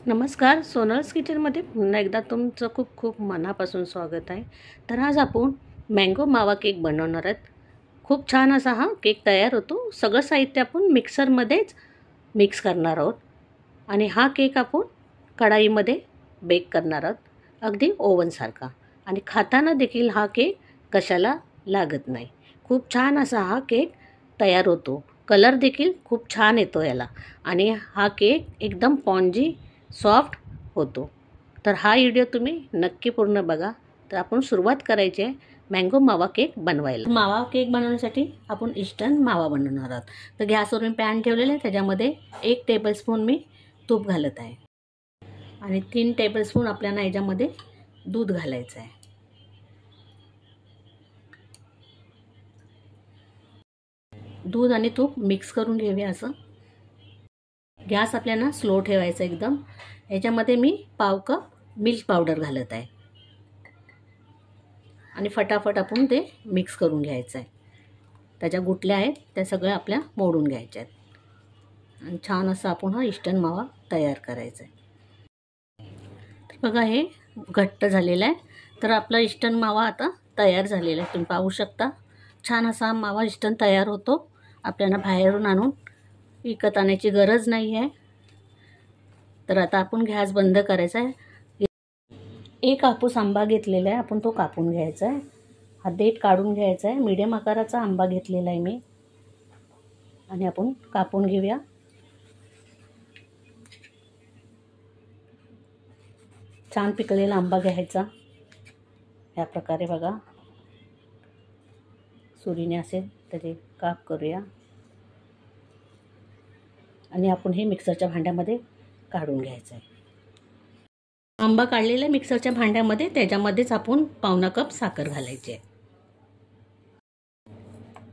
नमस्कार, सोनल्स किचनमध्ये पुन्हा एकदा तुमचं खूप खूप मनापासून स्वागत आहे. तर आज आपण मँगो मावा केक बनवणार आहोत. खूप छान असा हा केक तयार होतो. सगळं साहित्य आपण मिक्सरमध्येच मिक्स करणार आहोत आणि हा केक आपण कढाईमध्ये बेक करणार आहोत, अगदी ओव्हनसारखा. आणि खाताना देखील हा केक कशाला लागत नाही. खूप छान असा हा केक तयार होतो. कलर देखील खूप छान येतो याला आणि हा केक एकदम स्पॉन्जी सॉफ्ट होतो. तर हा व्हिडिओ तुम्ही नक्की पूर्ण बघा. तर आपण सुरुवात करायची आहे मँगो मावा केक बनवायला. मावा केक बनवण्यासाठी आपण इन्स्टंट मावा बनवणार आहोत. तर गॅसवर मी पॅन ठेवलेलं आहे, त्याच्यामध्ये 1 टेबलस्पून मी तूप घालत आहे आणि 3 टेबलस्पून आपल्याला याच्यामध्ये दूध घालायचं आहे. दूध आणि तूप मिक्स करून घेऊया. असं गॅस आपल्याला स्लो ठेवायचा एकदम. याच्यामध्ये मी पाव कप मिल्क पावडर घालत आहे आणि फटाफट आपण ते मिक्स करून घ्यायचं आहे. त्याच्या गुठल्या आहेत त्या सगळ्या आपल्या मोडून घ्यायच्या आहेत आणि छान असा आपण हा इन्स्टंट मावा तयार करायचा आहे. तर बघा, हे घट्ट झालेलं आहे. तर आपला इन्स्टंट मावा आता तयार झालेला आहे. तुम्ही पाहू शकता छान असा मावा इन्स्टंट तयार होतो. आपल्याला बाहेरून आणून विकत आणायची गरज नाही आहे. तर आता आपण गॅस बंद करायचा आहे. एक हापूस आंबा घेतलेला आहे, आपण तो कापून घ्यायचा आहे. हा देठ काढून घ्यायचा आहे. मीडियम आकाराचा आंबा घेतलेला आहे मी आणि आपण कापून घेऊया. छान पिकलेला आंबा घ्यायचा. या प्रकारे बघा, सुरीने असे त्याचे काप करूया आणि आपण हे मिक्सरच्या भांड्यामध्ये काढून घ्यायचं आहे. आंबा काढलेला मिक्सरच्या भांड्यामध्ये, त्याच्यामध्येच आपण पावणा कप साखर घालायची आहे.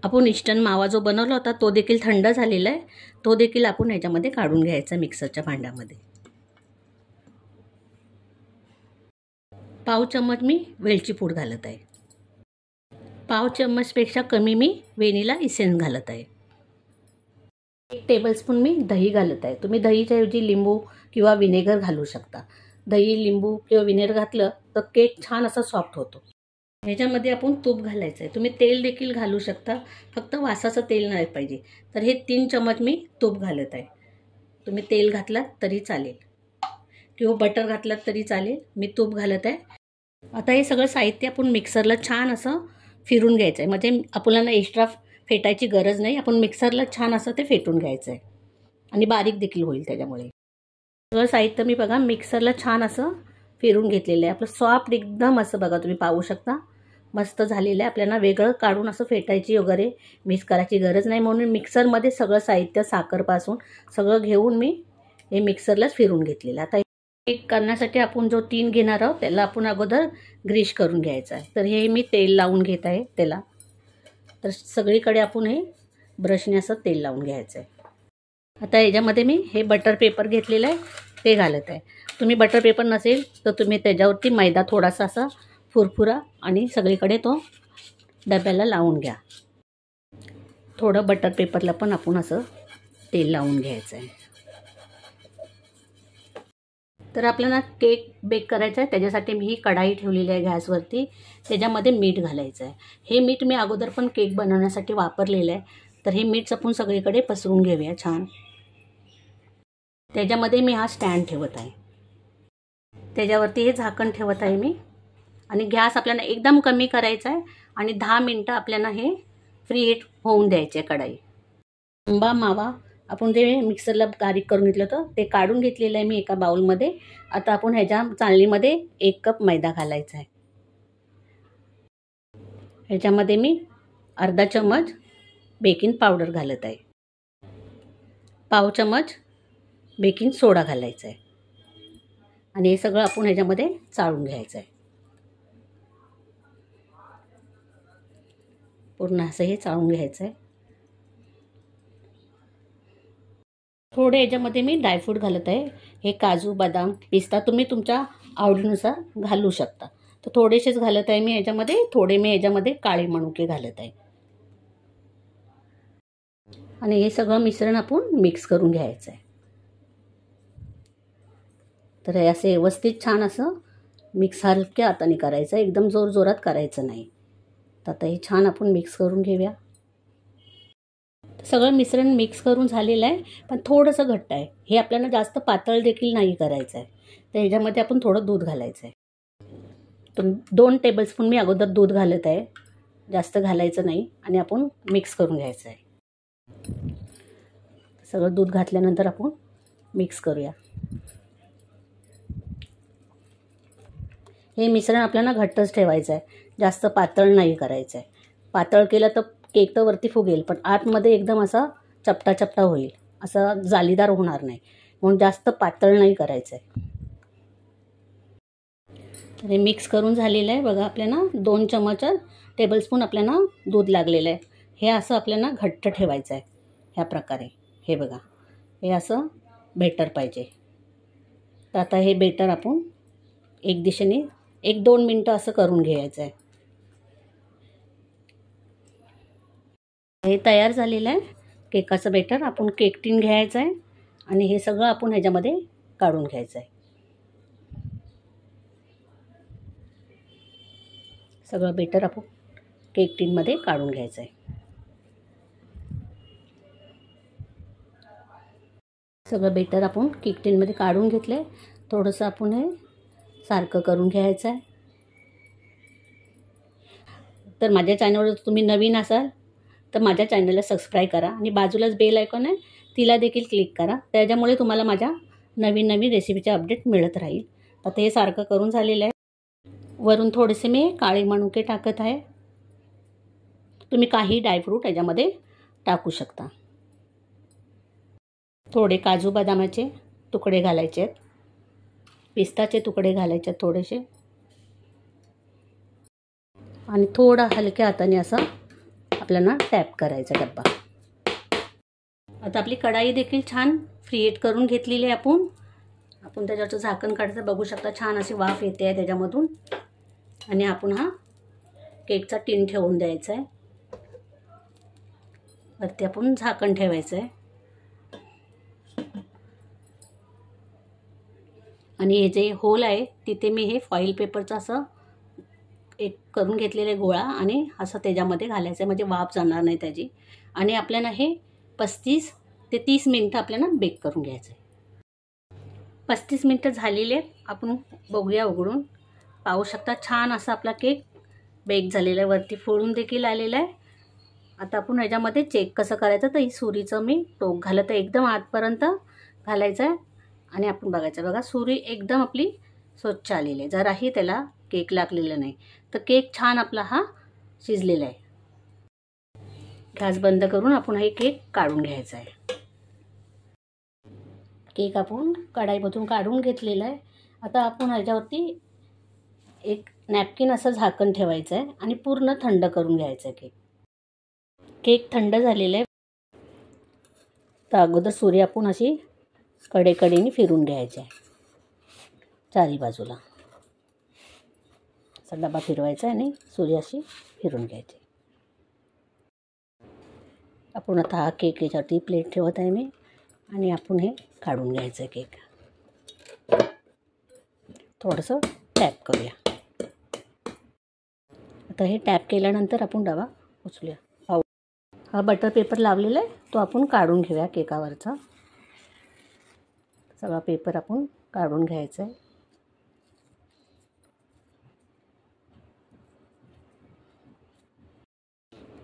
आपण इन्स्टंट मावा जो बनवला होता तो देखील थंड झालेला आहे. तो देखील आपण याच्यामध्ये काढून घ्यायचा मिक्सरच्या भांड्यामध्ये. पाव चम्मच मी वेलची पूड घालत आहे. पाव चम्मचपेक्षा कमी मी व्हॅनिला इसेन्स घालत आहे. 1 टेबलस्पून मी दही घालत आहे. तुम्ही दहीच्या ऐवजी लिंबू किंवा विनेगर घालू शकता. दही, लिंबू किंवा विनेगर घातलं तर केक छान असा सॉफ्ट होतो. ह्याच्यामध्ये आपण तूप घालायचं आहे. तुम्ही तेल देखील घालू शकता, फक्त वासाचं तेल नाही पाहिजे. तर हे 3 चम्मच मी तूप घालत आहे. तुम्ही तेल घातलात तरी चालेल किंवा बटर घातलात तरी चालेल. मी तूप घालत आहे. आता हे सगळं साहित्य आपण मिक्सरला छान असं फिरून घ्यायचं आहे. म्हणजे आपल्याला एक्स्ट्रा फेटायची गरज नाही. आपण मिक्सरला छान असं ते फेटून घ्यायचं आहे आणि बारीक देखील होईल त्याच्यामुळे. सगळं साहित्य मी बघा मिक्सरला छान असं फिरून घेतलेलं आहे. आपलं सॉफ्ट एकदम असं बघा, तुम्ही पाहू शकता मस्त झालेलं आहे. आपल्याला वेगळं काढून असं फेटायची वगैरे मिक्स करायची गरज नाही. म्हणून मिक्सरमध्ये सगळं साहित्य साखरपासून सगळं घेऊन मी हे मिक्सरलाच फिरून घेतलेलं. आता केक करण्यासाठी आपण जो 3 घेणार आहोत त्याला आपण अगोदर ग्रीस करून घ्यायचं आहे. तर हे मी तेल लावून घेत आहे त्याला. तर सगळीकडे आपण हे ब्रशने असं तेल लावून घ्यायचं आहे. आता याच्यामध्ये मी हे बटर पेपर घेतलेलं आहे ते घालत आहे. तुम्ही बटर पेपर नसेल तर तुम्ही त्याच्यावरती मैदा थोडासा असा फुरफुरा आणि सगळीकडे तो डब्याला लावून घ्या. थोडं बटर पेपरला पण आपण असं तेल लावून घ्यायचं आहे. तर आपल्याला केक बेक करायचा आहे. त्याच्यासाठी मी ही कढाई ठेवलेली आहे गॅसवरती. त्याच्यामध्ये मीठ घालायचं आहे. हे मीठ मी अगोदर पण केक बनवण्यासाठी वापरलेलं आहे. तर हे मीठ आपण सगळीकडे पसरून घेऊया छान. त्याच्यामध्ये मी हा स्टँड ठेवत आहे. त्याच्यावरती हे झाकण ठेवत आहे मी आणि गॅस आपल्याला एकदम कमी करायचा आहे आणि 10 मिनटं आपल्याला हे फ्री हीट होऊन द्यायचे आहे कढाई. आंबा मावा आपण जे मिक्सरला बारीक करून घेतलं होतं ते काढून घेतलेलं आहे मी एका बाउलमध्ये. आता आपण ह्याच्या चाळणीमध्ये 1 कप मैदा घालायचा आहे. ह्याच्यामध्ये मी अर्धा चम्मच बेकिंग पावडर घालत आहे. पाव चम्मच बेकिंग सोडा घालायचा आहे आणि हे सगळं आपण ह्याच्यामध्ये चाळून घ्यायचं आहे. पूर्ण असं हे चाळून घ्यायचं आहे. थोडे याच्यामध्ये मी ड्रायफ्रूट घालत आहे. हे काजू, बदाम, पिस्ता तुम्ही तुमच्या आवडीनुसार घालू शकता. तर थोडेसेच घालत आहे मी याच्यामध्ये. थोडे मी याच्यामध्ये काळे मनुके घालत आहे आणि हे सगळं मिश्रण आपण मिक्स करून घ्यायचं आहे. तर हे असे व्यवस्थित छान असं मिक्स हलक्या हाताने करायचं, एकदम जोरात करायचं नाही. तर आता हे छान आपण मिक्स करून घेऊया. सगळं मिश्रण मिक्स करून झालेलं आहे, पण थोडंसं घट्ट आहे. हे आपल्याला जास्त पातळ देखील नाही करायचं आहे. तर ह्याच्यामध्ये आपण थोडं दूध घालायचं आहे. तर 2 टेबलस्पून मी अगोदर दूध घालत आहे, जास्त घालायचं नाही. आणि आपण मिक्स करून घ्यायचं आहे. सगळं दूध घातल्यानंतर आपण मिक्स करूया. हे मिश्रण आपल्याला घट्टच ठेवायचं आहे, जास्त पातळ नाही करायचं आहे. पातळ केलं तर केक तर वरती फुगेल, पण आतमध्ये एकदम असा चपटा होईल, असा जालीदार होणार नाही. म्हणून जास्त पातळ नाही करायचं आहे. तर हे मिक्स करून झालेलं आहे बघा. आपल्याला 2 चमच टेबलस्पून आपल्याला दूध लागलेलं आहे. हे असं आपल्याला घट्ट ठेवायचं आहे ह्या प्रकारे. हे बघा, हे असं बेटर पाहिजे. तर आता हे बेटर आपण एक दिशेने 1-2 मिनटं असं करून घ्यायचं आहे. हे तयार झालेलं आहे केकाचं बेटर. आपण केक टीन घ्यायचं आहे आणि हे सगळं आपण ह्याच्यामध्ये काढून घ्यायचं आहे. सगळं बेटर आपण केक टीनमध्ये काढून घ्यायचं आहे. सगळं बेटर आपण केक टीनमध्ये काढून घेतले. थोडंसं आपण हे सारखं करून घ्यायचं आहे. तर माझ्या चॅनलवर तुम्ही नवीन असाल तर माझ्या चॅनलला सबस्क्राईब करा आणि बाजूलाच बेल आयकॉन आहे तिला देखील क्लिक करा. त्याच्यामुळे तुम्हाला माझ्या नवीन रेसिपीचे अपडेट मिळत राहील. आता हे सारखं करून झालेलं आहे. वरून थोडेसे मी काळे मनुके टाकत आहे. तुम्ही काही ड्रायफ्रूट याच्यामध्ये टाकू शकता. थोडे काजू बदामाचे तुकडे घालायचे आहेत, पिस्ताचे तुकडे घालायचे आहेत थोडेसे, आणि थोडा हलक्या हाताने असा आपल्याला टॅप करायचा डब्बा. आता आपली कढाई देखील छान फ्रीहीट करून घेतलेली आहे. आपण त्याच्यावरचं झाकण काढायचं, बघू शकता छान अशी वाफ येते आहे त्याच्यामधून. आणि आपण हा केकचा टीन ठेवून द्यायचा आहे. वरती आपण झाकण ठेवायचं आहे. आणि हे जे होल आहे तिथे मी हे फॉईल पेपरचं असं एक करून घेतलेले गोळा आणि असं त्याच्यामध्ये घालायचं आहे, म्हणजे वाफ जाणार नाही त्याची. आणि आपल्याला हे 35 ते 30 मिनटं आपल्याला बेक करून घ्यायचं आहे. 35 मिनटं झालेले आहेत. आपण बघूया उघडून. पाहू शकता छान असा आपला केक बेक झालेला आहे, वरती फोडून देखील आलेला आहे. आता आपण ह्याच्यामध्ये चेक कसं करायचं, तर ही सुरीचं मी टोक घालत आहे, एकदम आतपर्यंत घालायचं आहे. आणि आपण बघायचं, बघा सुरी एकदम आपली स्वच्छ आलेली आहे, जराही त्याला केक लागलेला नाही. तर केक छान आपला हा शिजलेला आहे. गॅस बंद करून आपण हे केक काढून घ्यायचा आहे. केक आपण कढाईमधून काढून घेतलेला आहे. आता आपण ह्याच्यावरती एक नॅपकिन असं झाकण ठेवायचं आहे आणि पूर्ण थंड करून घ्यायचं आहे केक. केक थंड झालेला आहे. तर अगोदर सुरी आपण अशी कडेकडेने फिरून घ्यायची आहे, चारी बाजूला असा डबा फिरवायचा आणि सुरी अशी फिरून घ्यायची. आपण आता हा केक याच्यावरती प्लेट ठेवत आहे मी, आणि आपण हे काढून घ्यायचं आहे केक. थोडंसं टॅप करूया. आता हे टॅप केल्यानंतर आपण डबा उचलूया. हा बटर पेपर लावलेला आहे तो आपण काढून घेऊया केकावरचा. सगळा पेपर आपण काढून घ्यायचा आहे.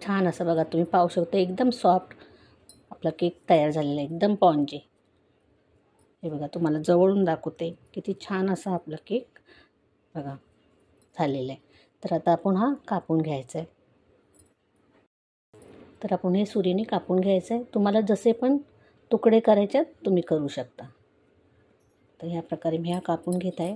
छान असं बघा तुम्ही पाहू शकता, एकदम सॉफ्ट आपला केक तयार झालेला आहे, एकदम स्पॉन्जी. हे बघा तुम्हाला जवळून दाखवते किती छान असा आपला केक बघा झालेला आहे. तर आता आपण हा कापून घ्यायचा आहे. तर आपण हे सुरीने कापून घ्यायचं आहे. तुम्हाला जसे पण तुकडे करायचे तुम्ही करू शकता. तर ह्या प्रकारे मी हा कापून घेत आहे.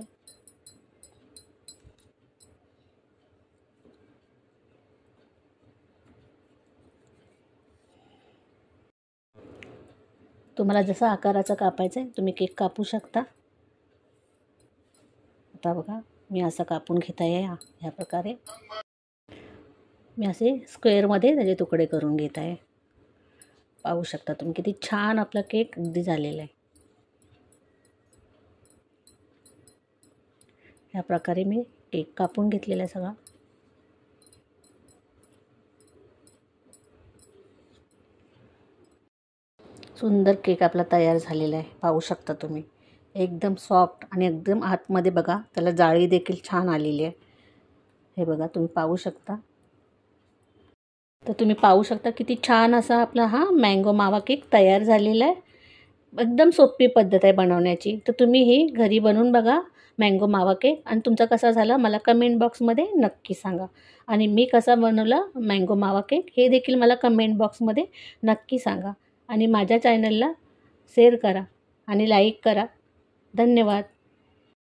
तुम्हाला जसा आकाराचा कापायचा आहे तुम्ही केक कापू शकता. आता बघा मी असं कापून घेत आहे. ह्या प्रकारे मी असे स्क्वेअरमध्ये त्याचे तुकडे करून घेत आहे. पाहू शकता तुम्ही किती छान आपला केक अगदी झालेला आहे. ह्या प्रकारे मी केक कापून घेतलेला आहे सगळा. सुंदर केक आपला तयार झालेला आहे, पाहू शकता तुम्ही. एकदम सॉफ्ट आणि एकदम आतमध्ये बघा त्याला जाळी देखील छान आलेली आहे. हे बघा तुम्ही पाहू शकता. तर तुम्ही पाहू शकता किती छान असा आपला हा मँगो मावा केक तयार झालेला आहे. एकदम सोपी पद्धत आहे बनवण्याची. तर तुम्ही ही घरी बनवून बघा मँगो मावा केक आणि तुमचा कसा झाला मला कमेंट बॉक्समध्ये नक्की सांगा. आणि मी कसा बनवला मँगो मावा केक हे देखील मला कमेंट बॉक्समध्ये नक्की सांगा. आणि माझ्या चॅनलला शेअर करा आणि लाईक करा. धन्यवाद.